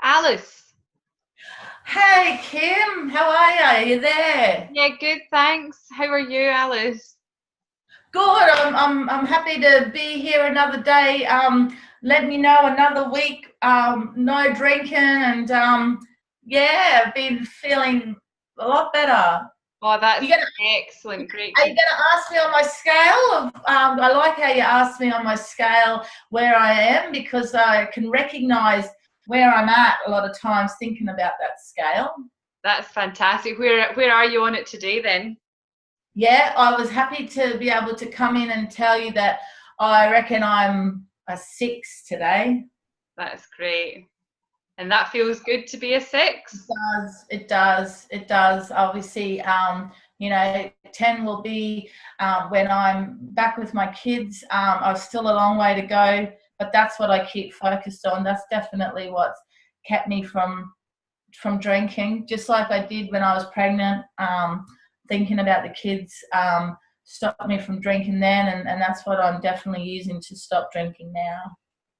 Alice. Hey Kim, how are you? Are you there? Yeah, good, thanks. How are you, Alice? Good. I'm happy to be here another day. Let me know another week. No drinking and yeah, I've been feeling a lot better. Oh, You that's gonna excellent. Great Are to you gonna ask me on my scale of? I like how you asked me on my scale where I am because I can recognise where I'm at a lot of times thinking about that scale. That's fantastic. Where are you on it today then? Yeah, I was happy to be able to come in and tell you that I reckon I'm a 6 today. That's great. And that feels good to be a six. It does. Obviously, 10 will be when I'm back with my kids. I've still a long way to go, but that's what I keep focused on. That's definitely what's kept me from drinking, just like I did when I was pregnant. Thinking about the kids stopped me from drinking then, and that's what I'm definitely using to stop drinking now.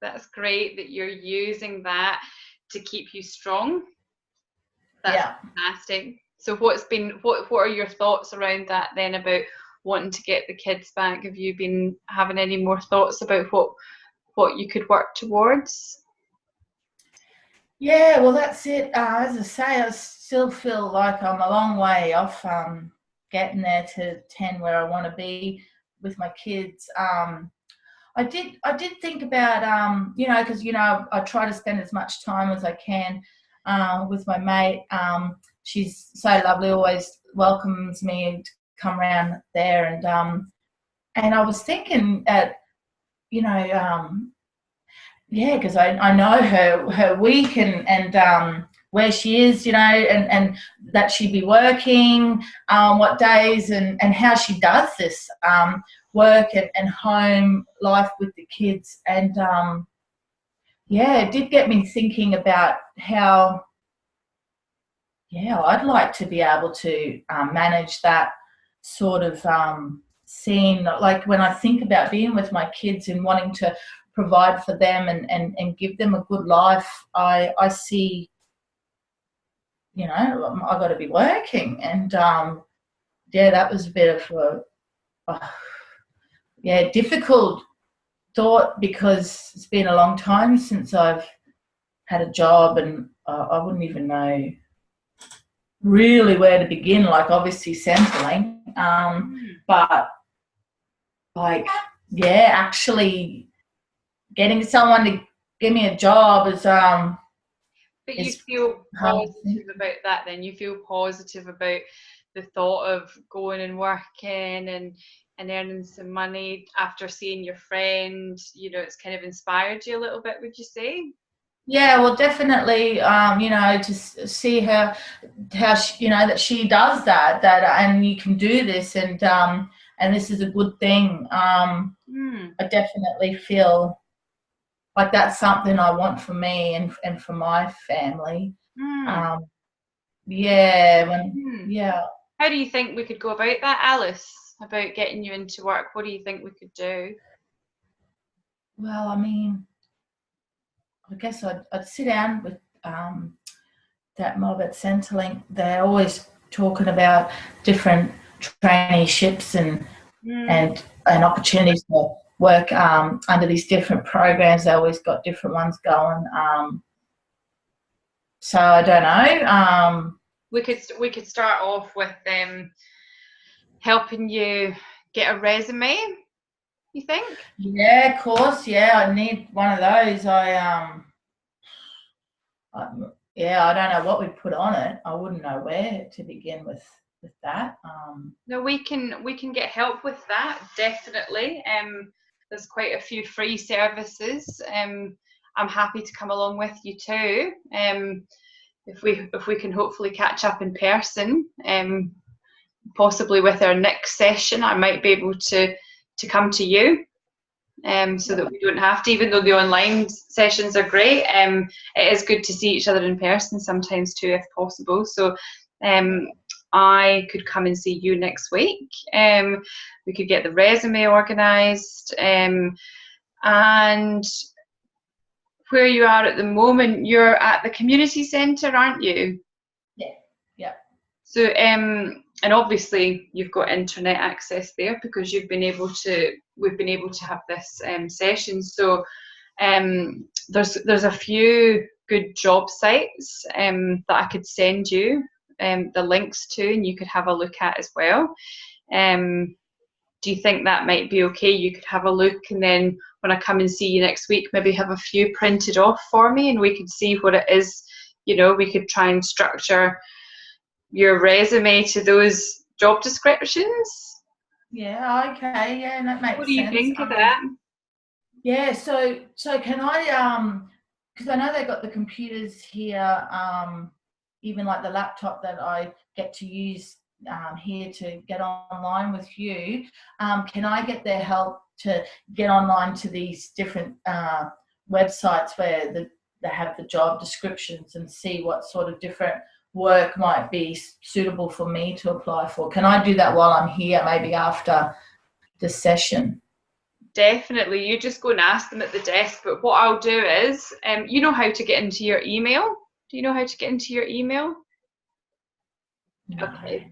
That's great that you're using that to keep you strong. That's Yeah. fantastic. So what are your thoughts around that then about wanting to get the kids back? Have you been having any more thoughts about what you could work towards? Yeah, well, that's it. As I say, I still feel like I'm a long way off getting there to 10 where I want to be with my kids. I did think about, because, I try to spend as much time as I can with my mate. She's so lovely, always welcomes me to come around there. And I was thinking you know, yeah, because I know her week and where she is, and that she'd be working, what days and how she does this work and home life with the kids. And yeah, it did get me thinking about how, yeah, I'd like to be able to manage that sort of scene. Like when I think about being with my kids and wanting to provide for them and give them a good life, I see, I got to be working. And yeah, that was a bit of a yeah, difficult thought because it's been a long time since I've had a job and I wouldn't even know really where to begin, like obviously Centrelink, but like, yeah, actually getting someone to give me a job But you is feel hard. positive about that then? You feel positive about the thought of going and working and earning some money after seeing your friend, it's kind of inspired you a little bit, would you say? Yeah, well, definitely, to see her, how she, that she does that, and you can do this, and this is a good thing. Mm. I definitely feel like that's something I want for me and for my family. Mm. Um, yeah, Mm. yeah. How do you think we could go about that, Alice? About getting you into work? What do you think we could do? Well, I mean, I guess I'd sit down with that mob at Centrelink. They're always talking about different traineeships Mm. and opportunities to work under these different programs. They always got different ones going. So I don't know. We could start off with helping you get a resume. You think? Yeah, of course. Yeah, I need one of those. I yeah, I don't know what we'd put on it. I wouldn't know where to begin with that. No, we can get help with that, definitely. There's quite a few free services. I'm happy to come along with you too. If we can hopefully catch up in person, possibly with our next session, I might be able to come to you. So that we don't have to, even though the online sessions are great, it is good to see each other in person sometimes too, if possible. So um, I could come and see you next week. We could get the resume organised. And where you are at the moment, you're at the community centre, aren't you? Yeah. Yeah. So, and obviously you've got internet access there because we've been able to have this session. So, there's a few good job sites that I could send you the links to, and you could have a look at as well. Do you think that might be okay? You could have a look, and then when I come and see you next week, maybe have a few printed off for me, and we could see what it is. We could try and structure your resume to those job descriptions. Yeah, okay, yeah, that makes sense. What do you think of that? Yeah, so can I because I know they've got the computers here, even like the laptop that I get to use here to get online with you. Can I get their help to get online to these different websites where they have the job descriptions and see what sort of different work might be suitable for me to apply for? Can I do that while I'm here, maybe after the session? Definitely. You just go and ask them at the desk. But what I'll do is, you know how to get into your email? Do you know how to get into your email? No. Okay.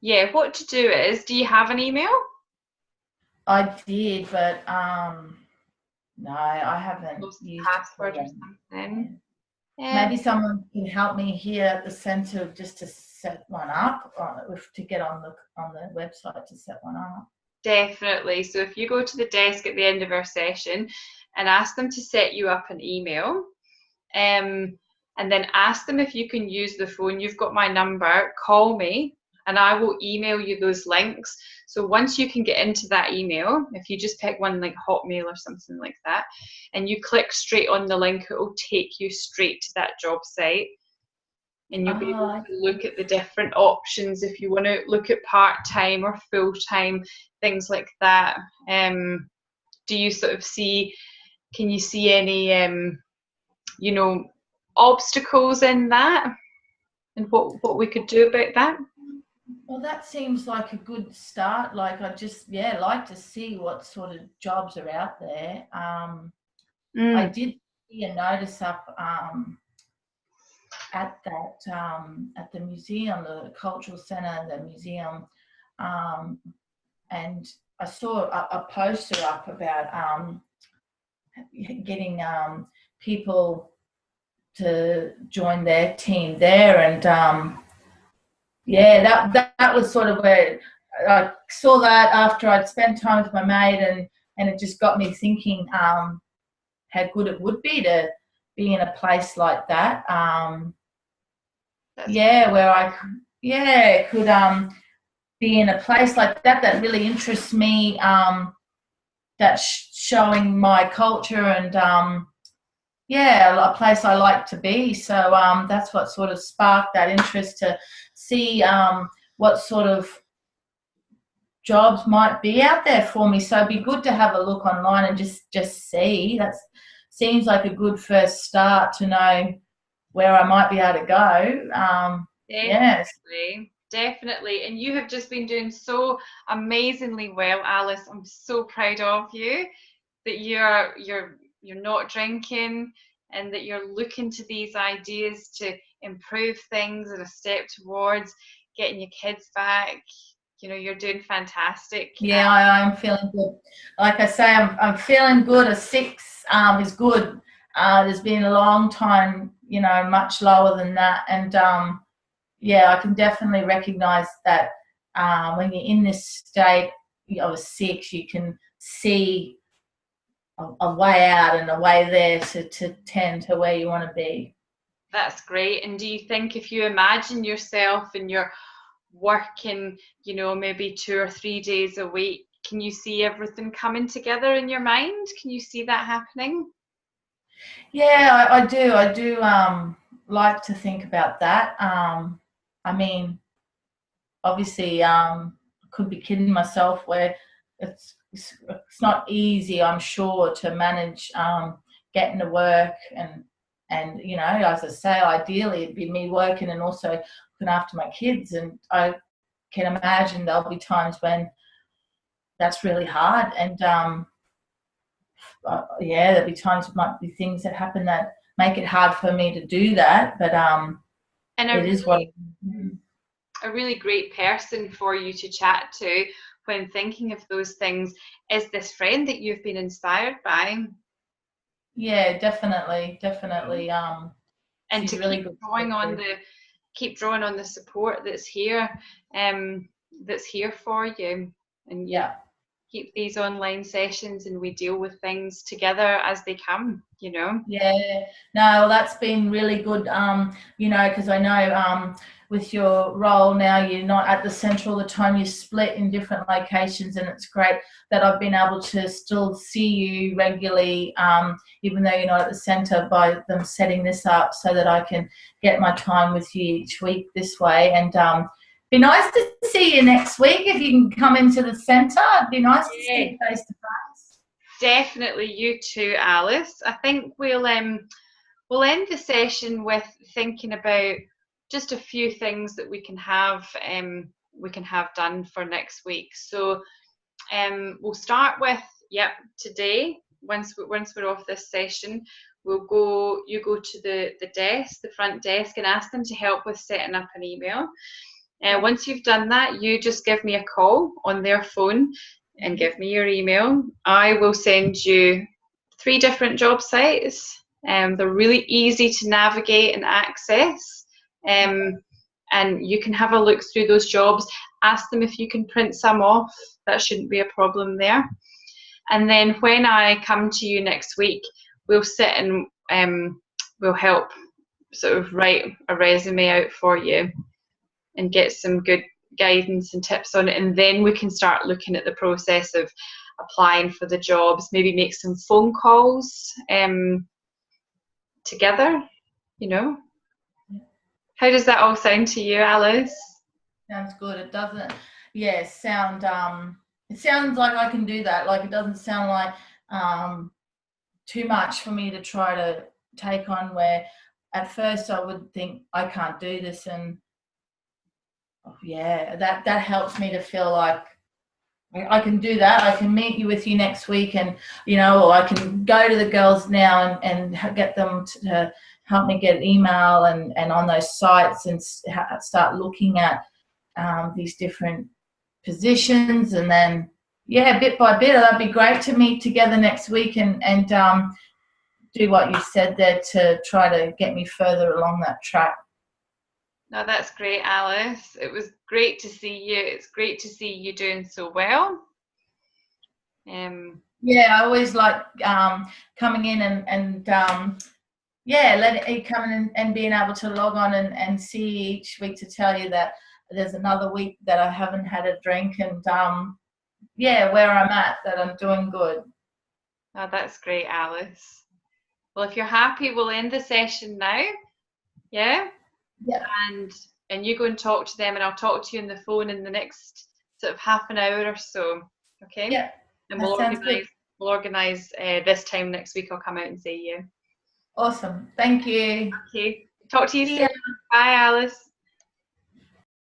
Yeah, what to do is, do you have an email? I did, but no, I haven't used password it. or something. Maybe someone can help me here at the centre just to set one up, or to get on the website to set one up. Definitely. So if you go to the desk at the end of our session and ask them to set you up an email, and then ask them if you can use the phone. You've got my number, call me, and I will email you those links. So once you can get into that email, if you just pick one like Hotmail or something like that, and you click straight on the link, it will take you straight to that job site. And you'll be able to look at the different options if you want to look at part-time or full-time, things like that. Do you sort of can you see any, obstacles in that, and what we could do about that? Well, that seems like a good start. Like, I just, like to see what sort of jobs are out there. I did see a notice up at the museum, the cultural centre, the museum, and I saw a poster up about getting people to join their team there, and that was sort of where I saw that after I'd spent time with my mate, and it just got me thinking how good it would be to be in a place like that. Where I could be in a place like that really interests me. That's showing my culture and a place I like to be. So that's what sort of sparked that interest to see what sort of jobs might be out there for me. So it'd be good to have a look online and just see. That seems like a good first start to know where I might be able to go. Definitely. And you have just been doing so amazingly well, Alice. I'm so proud of you that you're not drinking, and that you're looking to these ideas to improve things and a step towards getting your kids back. You're doing fantastic. Yeah, I'm feeling good. Like I say, I'm feeling good. A 6 is good. There's been a long time, much lower than that. And I can definitely recognise that when you're in this state of a 6, you can see a way out and a way there to tend to where you want to be. That's great. And do you think if you imagine yourself and you're working, maybe 2 or 3 days a week, can you see everything coming together in your mind? Can you see that happening? Yeah, I do. I do like to think about that. I mean, obviously, I could be kidding myself where it's not easy, I'm sure, to manage getting to work and as I say, ideally it'd be me working and also looking after my kids, and I can imagine there'll be times when that's really hard, and yeah, there'll be times, might be things that happen that make it hard for me to do that, but And it is what. a really great person for you to chat to when thinking of those things is this friend that you've been inspired by. Yeah, definitely. And She's to really good. keep drawing on the support that's here for you, and you Yeah. keep these online sessions and we deal with things together as they come, Yeah, no, that's been really good, because I know with your role now, you're not at the centre all the time, you're split in different locations, and it's great that I've been able to still see you regularly, even though you're not at the centre, by them setting this up so that I can get my time with you each week this way. And be nice to see you next week if you can come into the centre. It'd be nice to see you face to face. Definitely, you too, Alice. I think we'll end the session with thinking about just a few things that we can have done for next week. So we'll start with today. Once we're off this session, you go to the front desk, and ask them to help with setting up an email. Once you've done that, you just give me a call on their phone and give me your email. I will send you 3 different job sites. They're really easy to navigate and access. And you can have a look through those jobs. Ask them if you can print some off. That shouldn't be a problem there. And then when I come to you next week, we'll sit and we'll help sort of write a resume out for you and get some good guidance and tips on it. And then we can start looking at the process of applying for the jobs, maybe make some phone calls together, How does that all sound to you, Alice? Sounds good. It doesn't, it sounds like I can do that. Like, it doesn't sound like too much for me to try to take on, where at first I would think I can't do this, and that helps me to feel like I can do that. I can meet you with you next week, and or I can go to the girls now and get them to help me get an email and on those sites, and start looking at these different positions, and then bit by bit. That'd be great to meet together next week and do what you said there to try to get me further along that track. No, that's great, Alice. It was great to see you. It's great to see you doing so well. I always like coming in and letting it come in and being able to log on and see each week to tell you that there's another week that I haven't had a drink, and where I'm at, that I'm doing good. Oh, that's great, Alice. Well, if you're happy, we'll end the session now. Yeah? Yeah. And you go and talk to them, and I'll talk to you on the phone in the next sort of half an hour or so. Okay? Yeah. And we'll organise this time next week. I'll come out and see you. Awesome. Thank you. Okay. Talk to you soon. Bye, Alice.